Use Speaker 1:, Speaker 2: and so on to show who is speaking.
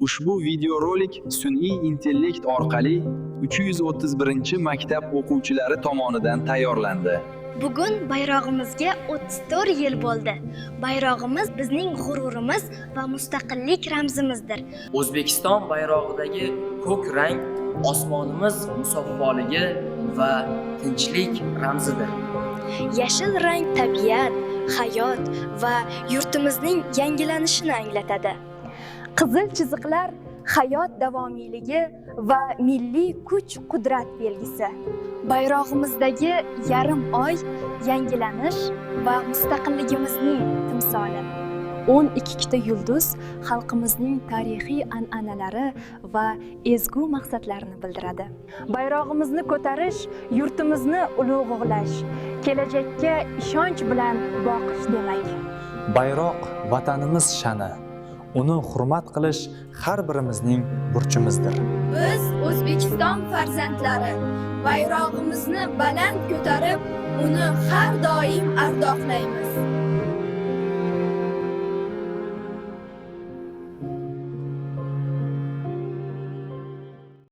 Speaker 1: Ushbu videorolik sun'iy intellekt orqali 331-maktab o'quvchilari tomonidan tayyorlandi.
Speaker 2: Bugun bayrog'imizga 34 yil bo'ldi. Bayrog'imiz bizning g'ururimiz va mustaqillik ramzimizdir.
Speaker 3: O'zbekiston bayrog'idagi ko'k rang osmonimiz musaffoligi va tinchlik ramzidir.
Speaker 2: Yashil rang tabiat, hayot va yurtimizning yangilanishini anglatadi. Qizil chiziqlar hayot davomiyligi va milliy kuch-qudrat belgisi. Bayrog'imizdagi yarim oy yangilanish va mustaqilligimizning timsoli. 12 ta yulduz xalqimizning tarixiy an'analari va ezgu maqsadlarini bildiradi. Bayrog'imizni ko'tarish yurtimizni ulug'lash, kelajakka ishonch bilan boqish demak.
Speaker 4: Bayroq vatanimiz sha'ni. Uni hurmat qilish har birimizning burchimizdir.
Speaker 5: Biz O'zbekiston farzandlari bayrog'imizni baland ko'tarib, uni har doim ardoqlaymiz.